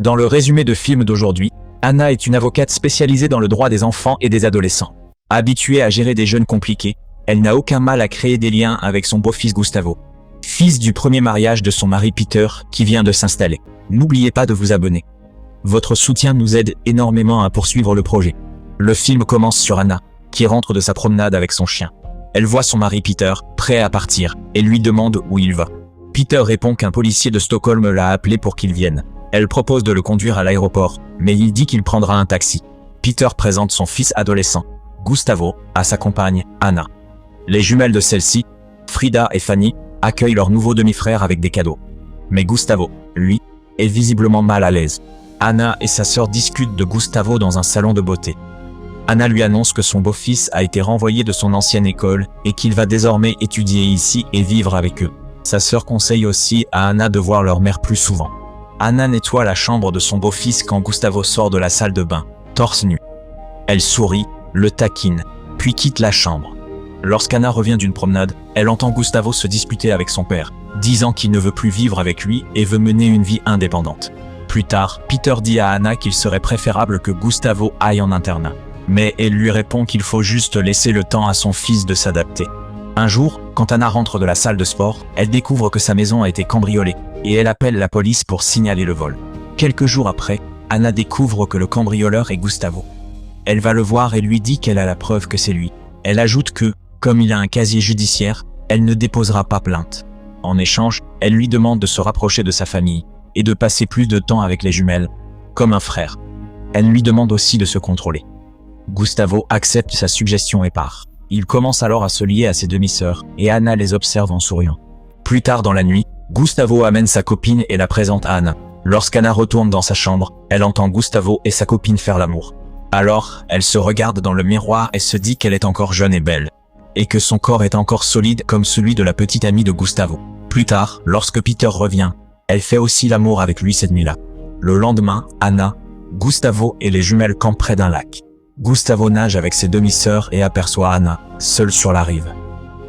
Dans le résumé de film d'aujourd'hui, Anna est une avocate spécialisée dans le droit des enfants et des adolescents. Habituée à gérer des jeunes compliqués, elle n'a aucun mal à créer des liens avec son beau-fils Gustavo, fils du premier mariage de son mari Peter qui vient de s'installer. N'oubliez pas de vous abonner. Votre soutien nous aide énormément à poursuivre le projet. Le film commence sur Anna, qui rentre de sa promenade avec son chien. Elle voit son mari Peter, prêt à partir, et lui demande où il va. Peter répond qu'un policier de Stockholm l'a appelé pour qu'il vienne. Elle propose de le conduire à l'aéroport, mais il dit qu'il prendra un taxi. Peter présente son fils adolescent, Gustavo, à sa compagne, Anna. Les jumelles de celle-ci, Frida et Fanny, accueillent leur nouveau demi-frère avec des cadeaux. Mais Gustavo, lui, est visiblement mal à l'aise. Anna et sa sœur discutent de Gustavo dans un salon de beauté. Anna lui annonce que son beau-fils a été renvoyé de son ancienne école et qu'il va désormais étudier ici et vivre avec eux. Sa sœur conseille aussi à Anna de voir leur mère plus souvent. Anna nettoie la chambre de son beau-fils quand Gustavo sort de la salle de bain, torse nu. Elle sourit, le taquine, puis quitte la chambre. Lorsqu'Anna revient d'une promenade, elle entend Gustavo se disputer avec son père, disant qu'il ne veut plus vivre avec lui et veut mener une vie indépendante. Plus tard, Peter dit à Anna qu'il serait préférable que Gustavo aille en internat. Mais elle lui répond qu'il faut juste laisser le temps à son fils de s'adapter. Un jour, quand Anna rentre de la salle de sport, elle découvre que sa maison a été cambriolée et elle appelle la police pour signaler le vol. Quelques jours après, Anna découvre que le cambrioleur est Gustavo. Elle va le voir et lui dit qu'elle a la preuve que c'est lui. Elle ajoute que, comme il a un casier judiciaire, elle ne déposera pas plainte. En échange, elle lui demande de se rapprocher de sa famille et de passer plus de temps avec les jumelles, comme un frère. Elle lui demande aussi de se contrôler. Gustavo accepte sa suggestion et part. Il commence alors à se lier à ses demi-sœurs, et Anna les observe en souriant. Plus tard dans la nuit, Gustavo amène sa copine et la présente à Anna. Lorsqu'Anna retourne dans sa chambre, elle entend Gustavo et sa copine faire l'amour. Alors, elle se regarde dans le miroir et se dit qu'elle est encore jeune et belle, et que son corps est encore solide comme celui de la petite amie de Gustavo. Plus tard, lorsque Peter revient, elle fait aussi l'amour avec lui cette nuit-là. Le lendemain, Anna, Gustavo et les jumelles campent près d'un lac. Gustavo nage avec ses demi-sœurs et aperçoit Anna, seule sur la rive.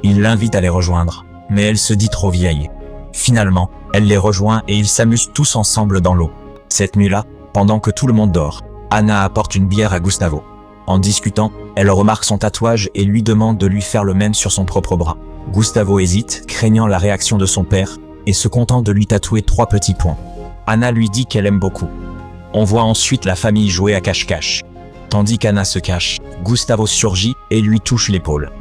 Il l'invite à les rejoindre, mais elle se dit trop vieille. Finalement, elle les rejoint et ils s'amusent tous ensemble dans l'eau. Cette nuit-là, pendant que tout le monde dort, Anna apporte une bière à Gustavo. En discutant, elle remarque son tatouage et lui demande de lui faire le même sur son propre bras. Gustavo hésite, craignant la réaction de son père, et se contente de lui tatouer 3 petits points. Anna lui dit qu'elle aime beaucoup. On voit ensuite la famille jouer à cache-cache. Tandis qu'Anna se cache, Gustavo surgit et lui touche l'épaule.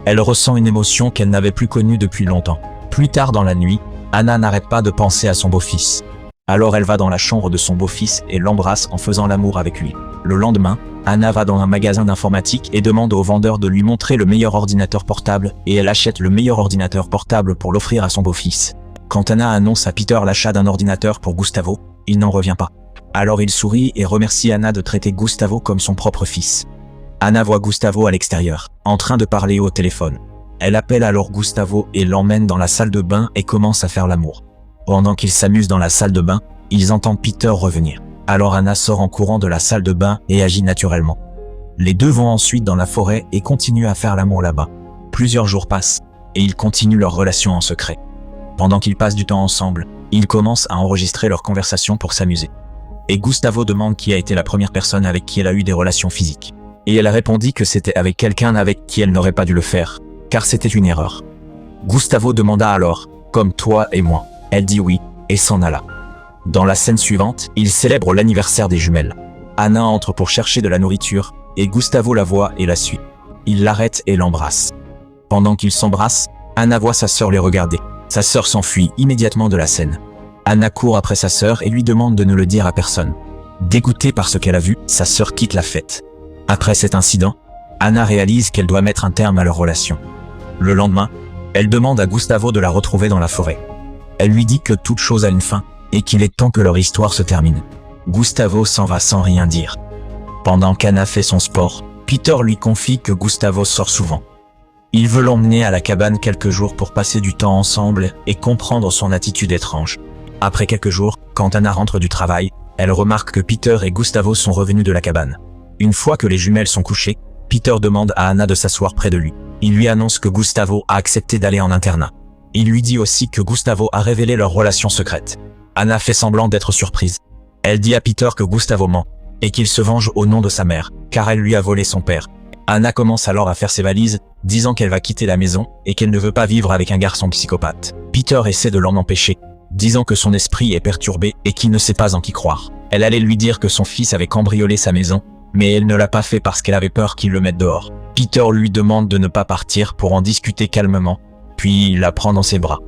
Elle ressent une émotion qu'elle n'avait plus connue depuis longtemps. Plus tard dans la nuit, Anna n'arrête pas de penser à son beau-fils. Alors elle va dans la chambre de son beau-fils et l'embrasse en faisant l'amour avec lui. Le lendemain, Anna va dans un magasin d'informatique et demande au vendeur de lui montrer le meilleur ordinateur portable et elle achète le meilleur ordinateur portable pour l'offrir à son beau-fils. Quand Anna annonce à Peter l'achat d'un ordinateur pour Gustavo, il n'en revient pas. Alors il sourit et remercie Anna de traiter Gustavo comme son propre fils. Anna voit Gustavo à l'extérieur, en train de parler au téléphone. Elle appelle alors Gustavo et l'emmène dans la salle de bain et commence à faire l'amour. Pendant qu'ils s'amusent dans la salle de bain, ils entendent Peter revenir. Alors Anna sort en courant de la salle de bain et agit naturellement. Les deux vont ensuite dans la forêt et continuent à faire l'amour là-bas. Plusieurs jours passent, et ils continuent leur relation en secret. Pendant qu'ils passent du temps ensemble, ils commencent à enregistrer leur conversation pour s'amuser. Et Gustavo demande qui a été la première personne avec qui elle a eu des relations physiques. Et elle répondit que c'était avec quelqu'un avec qui elle n'aurait pas dû le faire, car c'était une erreur. Gustavo demanda alors, comme toi et moi. Elle dit oui, et s'en alla. Dans la scène suivante, ils célèbrent l'anniversaire des jumelles. Anna entre pour chercher de la nourriture, et Gustavo la voit et la suit. Il l'arrête et l'embrasse. Pendant qu'ils s'embrassent, Anna voit sa sœur les regarder. Sa sœur s'enfuit immédiatement de la scène. Anna court après sa sœur et lui demande de ne le dire à personne. Dégoûtée par ce qu'elle a vu, sa sœur quitte la fête. Après cet incident, Anna réalise qu'elle doit mettre un terme à leur relation. Le lendemain, elle demande à Gustavo de la retrouver dans la forêt. Elle lui dit que toute chose a une fin et qu'il est temps que leur histoire se termine. Gustavo s'en va sans rien dire. Pendant qu'Anna fait son sport, Peter lui confie que Gustavo sort souvent. Il veut l'emmener à la cabane quelques jours pour passer du temps ensemble et comprendre son attitude étrange. Après quelques jours, quand Anna rentre du travail, elle remarque que Peter et Gustavo sont revenus de la cabane. Une fois que les jumelles sont couchées, Peter demande à Anna de s'asseoir près de lui. Il lui annonce que Gustavo a accepté d'aller en internat. Il lui dit aussi que Gustavo a révélé leur relation secrète. Anna fait semblant d'être surprise. Elle dit à Peter que Gustavo ment, et qu'il se venge au nom de sa mère, car elle lui a volé son père. Anna commence alors à faire ses valises, disant qu'elle va quitter la maison, et qu'elle ne veut pas vivre avec un garçon psychopathe. Peter essaie de l'en empêcher, disant que son esprit est perturbé et qu'il ne sait pas en qui croire. Elle allait lui dire que son fils avait cambriolé sa maison, mais elle ne l'a pas fait parce qu'elle avait peur qu'il le mette dehors. Peter lui demande de ne pas partir pour en discuter calmement, puis il la prend dans ses bras.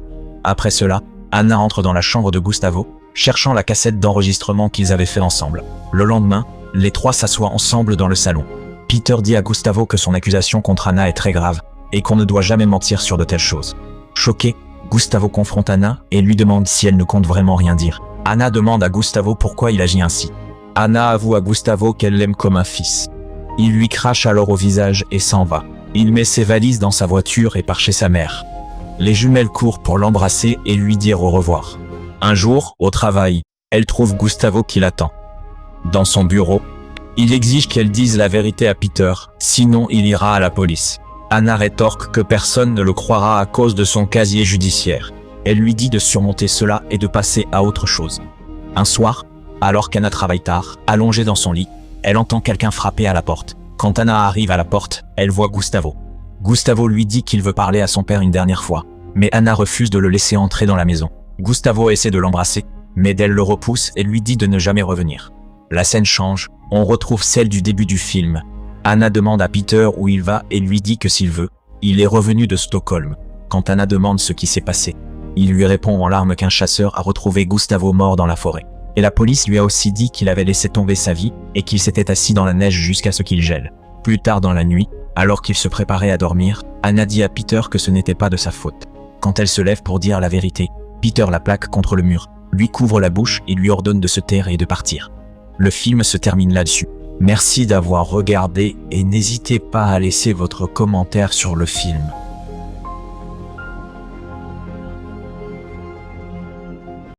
Après cela, Anna entre dans la chambre de Gustavo, cherchant la cassette d'enregistrement qu'ils avaient fait ensemble. Le lendemain, les trois s'assoient ensemble dans le salon. Peter dit à Gustavo que son accusation contre Anna est très grave et qu'on ne doit jamais mentir sur de telles choses. Choqué, Gustavo confronte Anna et lui demande si elle ne compte vraiment rien dire. Anna demande à Gustavo pourquoi il agit ainsi. Anna avoue à Gustavo qu'elle l'aime comme un fils. Il lui crache alors au visage et s'en va. Il met ses valises dans sa voiture et part chez sa mère. Les jumelles courent pour l'embrasser et lui dire au revoir. Un jour, au travail, elle trouve Gustavo qui l'attend. Dans son bureau, il exige qu'elle dise la vérité à Peter, sinon il ira à la police. Anna rétorque que personne ne le croira à cause de son casier judiciaire. Elle lui dit de surmonter cela et de passer à autre chose. Un soir, alors qu'Anna travaille tard, allongée dans son lit, elle entend quelqu'un frapper à la porte. Quand Anna arrive à la porte, elle voit Gustavo. Gustavo lui dit qu'il veut parler à son père une dernière fois, mais Anna refuse de le laisser entrer dans la maison. Gustavo essaie de l'embrasser, mais elle le repousse et lui dit de ne jamais revenir. La scène change, on retrouve celle du début du film. Anna demande à Peter où il va et lui dit que s'il veut, il est revenu de Stockholm. Quand Anna demande ce qui s'est passé, il lui répond en larmes qu'un chasseur a retrouvé Gustavo mort dans la forêt. Et la police lui a aussi dit qu'il avait laissé tomber sa vie et qu'il s'était assis dans la neige jusqu'à ce qu'il gèle. Plus tard dans la nuit, alors qu'il se préparait à dormir, Anna dit à Peter que ce n'était pas de sa faute. Quand elle se lève pour dire la vérité, Peter la plaque contre le mur, lui couvre la bouche et lui ordonne de se taire et de partir. Le film se termine là-dessus. Merci d'avoir regardé et n'hésitez pas à laisser votre commentaire sur le film.